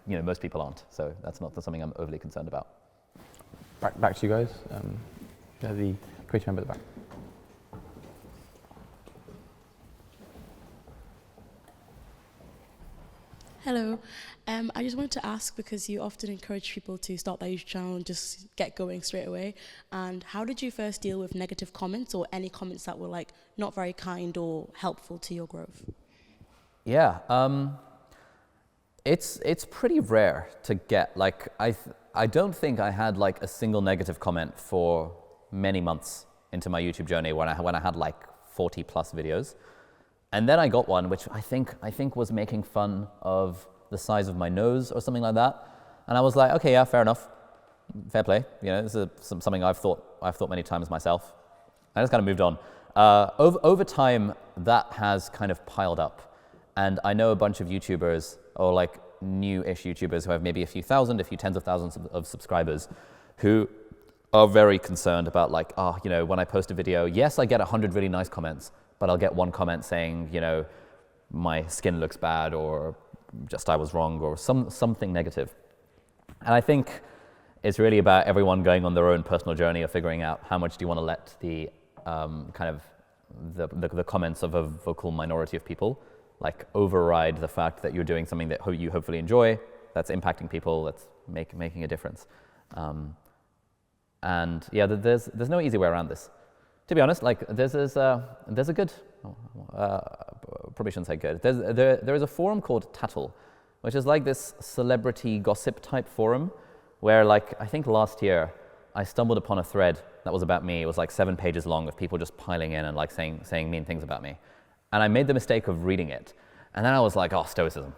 most people aren't, so that's not something I'm overly concerned about. Back to you guys. The creative member at the back. Hello. I just wanted to ask, because you often encourage people to start their YouTube channel and just get going straight away. And how did you first deal with negative comments or any comments that were like not very kind or helpful to your growth? Yeah, it's pretty rare to get, like, I don't think I had like a single negative comment for many months into my YouTube journey when I had like 40 plus videos. And then I got one which I think was making fun of the size of my nose or something like that. And I was like, okay, yeah, fair enough, fair play. This is something I've thought many times myself. I just kind of moved on. Over time, that has kind of piled up. And I know a bunch of YouTubers, or like new-ish YouTubers who have maybe a few thousand, a few tens of thousands of subscribers, who are very concerned about like, when I post a video, yes, I get 100 really nice comments, but I'll get one comment saying, my skin looks bad, or just I was wrong, or something negative. And I think it's really about everyone going on their own personal journey of figuring out how much do you want to let the the comments of a vocal minority of people like override the fact that you're doing something that you hopefully enjoy, that's impacting people, that's making a difference. And yeah, there's no easy way around this. To be honest, like there's a good, probably shouldn't say good. There is a forum called Tattle, which is like this celebrity gossip type forum, where like I think last year I stumbled upon a thread that was about me. It was like 7 pages long of people just piling in and like saying mean things about me, and I made the mistake of reading it, and then I was like, oh, Stoicism,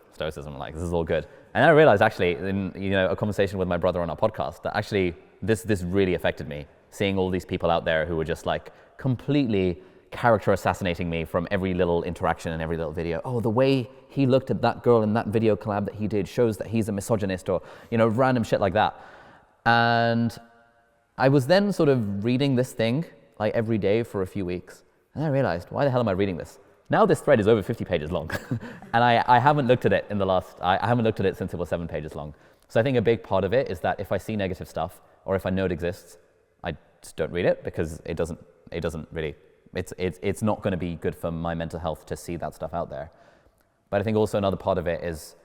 like this is all good. And I realized actually in a conversation with my brother on our podcast that actually this really affected me, seeing all these people out there who were just like completely character assassinating me from every little interaction and every little video. Oh, the way he looked at that girl in that video collab that he did shows that he's a misogynist, or random shit like that. And I was then sort of reading this thing like every day for a few weeks, and I realized, why the hell am I reading this? Now this thread is over 50 pages long, and I haven't looked at it I haven't looked at it since it was 7 pages long. So I think a big part of it is that if I see negative stuff, or if I know it exists, I just don't read it, because it doesn't really, it's not going to be good for my mental health to see that stuff out there. But I think also another part of it is,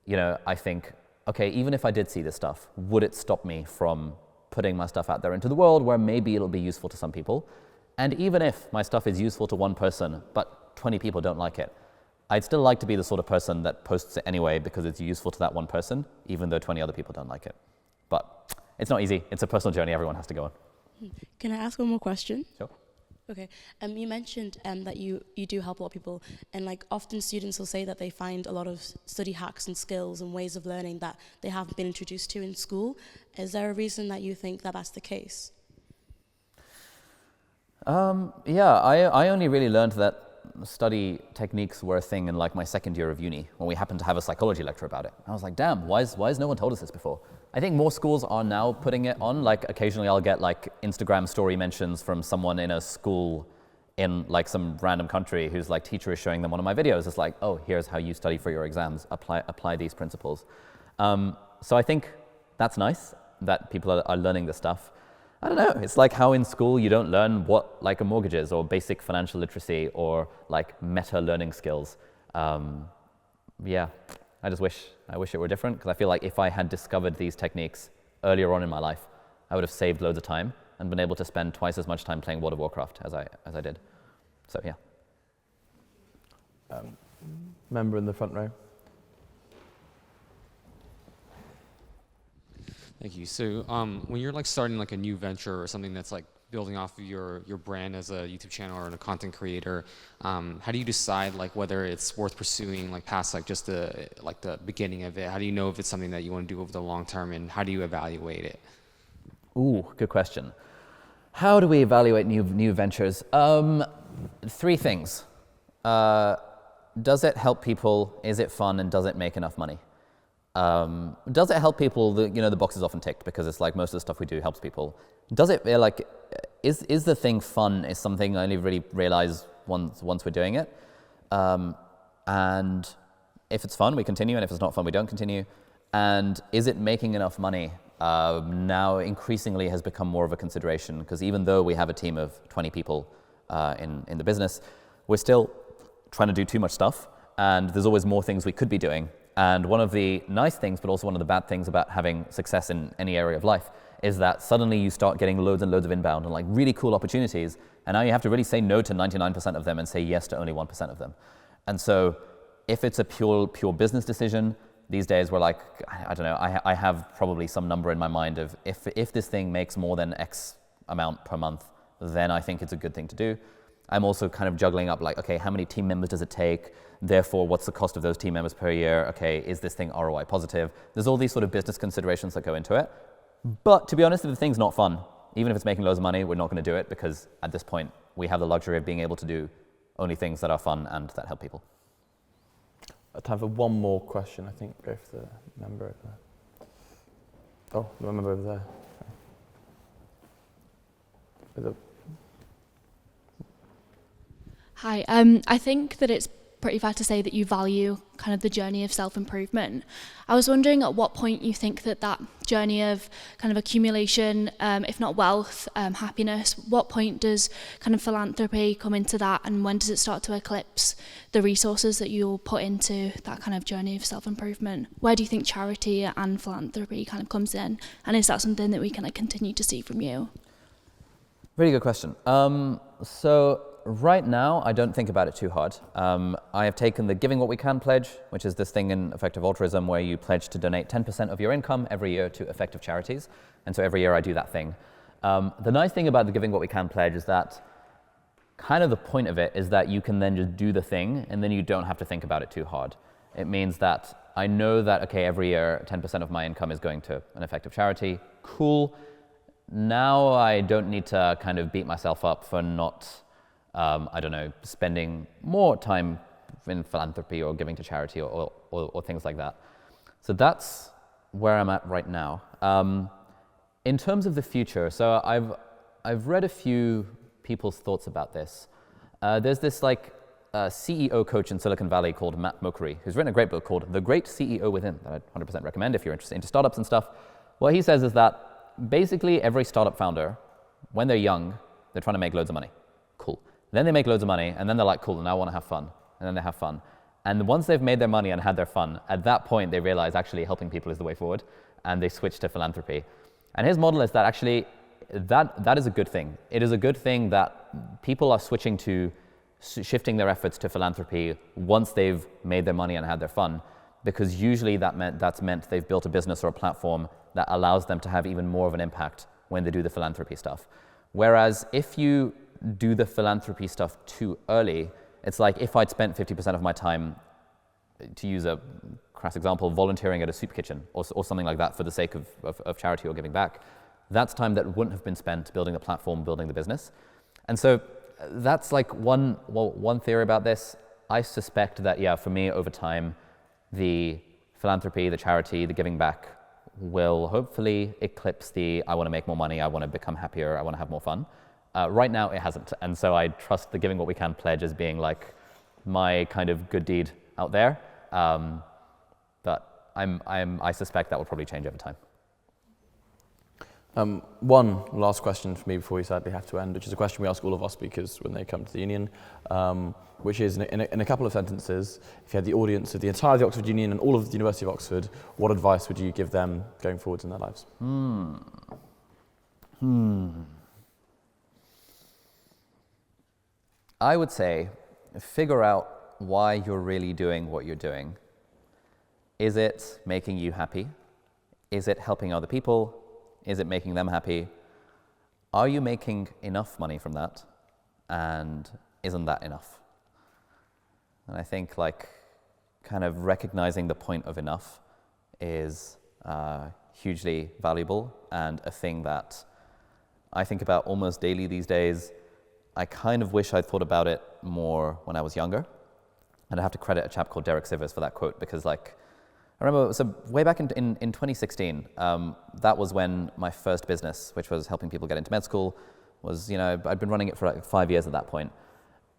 I think, okay, even if I did see this stuff, would it stop me from putting my stuff out there into the world where maybe it'll be useful to some people? And even if my stuff is useful to one person, but 20 people don't like it, I'd still like to be the sort of person that posts it anyway because it's useful to that one person, even though 20 other people don't like it. But it's not easy. It's a personal journey everyone has to go on. Can I ask one more question? Sure. Okay. You mentioned that you do help a lot of people, and like often students will say that they find a lot of study hacks and skills and ways of learning that they haven't been introduced to in school. Is there a reason that you think that that's the case? Yeah, I only really learned that study techniques were a thing in like my second year of uni when we happened to have a psychology lecture about it. I was like, damn, why has no one told us this before? I think more schools are now putting it on. Like occasionally I'll get like Instagram story mentions from someone in a school in like some random country whose like teacher is showing them one of my videos. It's like, oh, here's how you study for your exams. Apply these principles. So I think that's nice that people are learning this stuff. I don't know, it's like how in school you don't learn what like a mortgage is or basic financial literacy or like meta learning skills. Yeah, I wish it were different, because I feel like if I had discovered these techniques earlier on in my life, I would have saved loads of time and been able to spend twice as much time playing World of Warcraft as I did. So yeah. Member in the front row. Thank you. So when you're like starting like a new venture or something that's like building off of your brand as a YouTube channel or a content creator, how do you decide like whether it's worth pursuing like past like just the beginning of it? How do you know if it's something that you want to do over the long term, and how do you evaluate it? Ooh, good question. How do we evaluate new ventures? 3 things. Does it help people? Is it fun? And does it make enough money? Does it help people? The box is often ticked because it's like most of the stuff we do helps people. Does it is the thing fun? Is something I only really realize once we're doing it. And if it's fun, we continue, and if it's not fun, we don't continue. And is it making enough money? Now increasingly has become more of a consideration, because even though we have a team of 20 people in the business, we're still trying to do too much stuff, and there's always more things we could be doing. And one of the nice things, but also one of the bad things about having success in any area of life, is that suddenly you start getting loads and loads of inbound and like really cool opportunities, and now you have to really say no to 99% of them and say yes to only 1% of them. And so if it's a pure business decision, these days we're like, I don't know, I have probably some number in my mind of if this thing makes more than X amount per month, then I think it's a good thing to do. I'm also kind of juggling up like, okay, how many team members does it take? Therefore, what's the cost of those team members per year? Okay, is this thing ROI positive? There's all these sort of business considerations that go into it. But to be honest, if the thing's not fun, even if it's making loads of money, we're not going to do it, because at this point, we have the luxury of being able to do only things that are fun and that help people. Time for one more question, I think, if the member over there. Oh, the member over there. Hi, I think that it's pretty fair to say that you value kind of the journey of self-improvement. I was wondering at what point you think that journey of kind of accumulation, if not wealth, happiness, what point does kind of philanthropy come into that, and when does it start to eclipse the resources that you'll put into that kind of journey of self-improvement? Where do you think charity and philanthropy kind of comes in, and is that something that we kind of continue to see from you? Really good question. So right now, I don't think about it too hard. I have taken the Giving What We Can pledge, which is this thing in effective altruism where you pledge to donate 10% of your income every year to effective charities. And so every year I do that thing. The nice thing about the Giving What We Can pledge is that kind of the point of it is that you can then just do the thing, and then you don't have to think about it too hard. It means that I know that, okay, every year 10% of my income is going to an effective charity. Cool. Now I don't need to kind of beat myself up for not, I don't know, spending more time in philanthropy or giving to charity or things like that. So that's where I'm at right now. In terms of the future, so I've read a few people's thoughts about this. There's this like CEO coach in Silicon Valley called Matt Mokary, who's written a great book called The Great CEO Within, that I'd 100% recommend if you're interested into startups and stuff. What he says is that basically every startup founder, when they're young, they're trying to make loads of money. Cool. Then they make loads of money, and then they're like, cool, now I want to have fun. And then they have fun. And once they've made their money and had their fun, at that point they realize actually helping people is the way forward, and they switch to philanthropy. And his model is that actually that is a good thing. It is a good thing that people are switching to shifting their efforts to philanthropy once they've made their money and had their fun, because usually that's meant they've built a business or a platform that allows them to have even more of an impact when they do the philanthropy stuff. Whereas if you do the philanthropy stuff too early, it's like if I'd spent 50% of my time, to use a crass example, volunteering at a soup kitchen or something like that for the sake of charity or giving back, that's time that wouldn't have been spent building the platform, building the business. And so that's like one theory about this. I suspect that, yeah, for me over time, the philanthropy, the charity, the giving back will hopefully eclipse the I want to make more money, I want to become happier, I want to have more fun. Right now it hasn't, and so I trust the Giving What We Can pledge as being like my kind of good deed out there. But I suspect that will probably change over time. One last question for me before we sadly have to end, which is a question we ask all of our speakers when they come to the Union, which is in a couple of sentences, if you had the audience of the entire of the Oxford Union and all of the University of Oxford, what advice would you give them going forwards in their lives? I would say figure out why you're really doing what you're doing. Is it making you happy? Is it helping other people? Is it making them happy? Are you making enough money from that? And isn't that enough? And I think like kind of recognizing the point of enough is hugely valuable and a thing that I think about almost daily these days. I kind of wish I'd thought about it more when I was younger. And I have to credit a chap called Derek Sivers for that quote because like, I remember, so way back in 2016, that was when my first business, which was helping people get into med school, was, you know, I'd been running it for like 5 years at that point.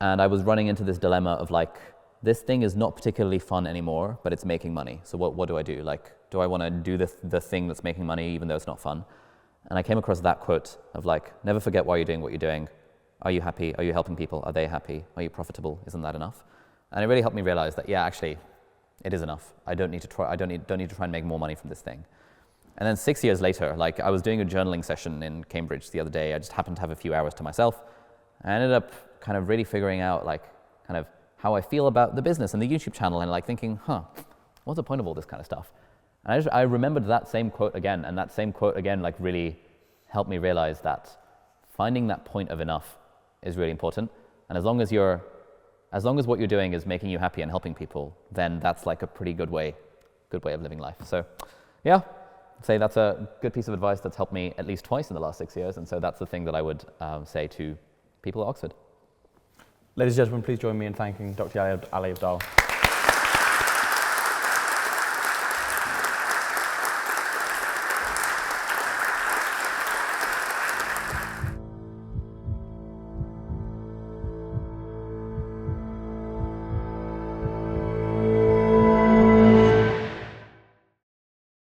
And I was running into this dilemma of like, this thing is not particularly fun anymore, but it's making money. So what do I do? Like, do I want to do the thing that's making money even though it's not fun? And I came across that quote of like, never forget why you're doing what you're doing. Are you happy? Are you helping people? Are they happy? Are you profitable? Isn't that enough? And it really helped me realize that, yeah, actually, it is enough. I don't need to try and make more money from this thing. And then 6 years later, like I was doing a journaling session in Cambridge the other day. I just happened to have a few hours to myself. I ended up kind of really figuring out like kind of how I feel about the business and the YouTube channel and like thinking, what's the point of all this kind of stuff? And I remembered that same quote again, and that same quote again like really helped me realize that finding that point of enough is really important. And as long as what you're doing is making you happy and helping people, then that's like a pretty good way of living life. So yeah, I'd say that's a good piece of advice that's helped me at least twice in the last 6 years. And so that's the thing that I would say to people at Oxford. Ladies and gentlemen, please join me in thanking Dr. Ali Abdaal.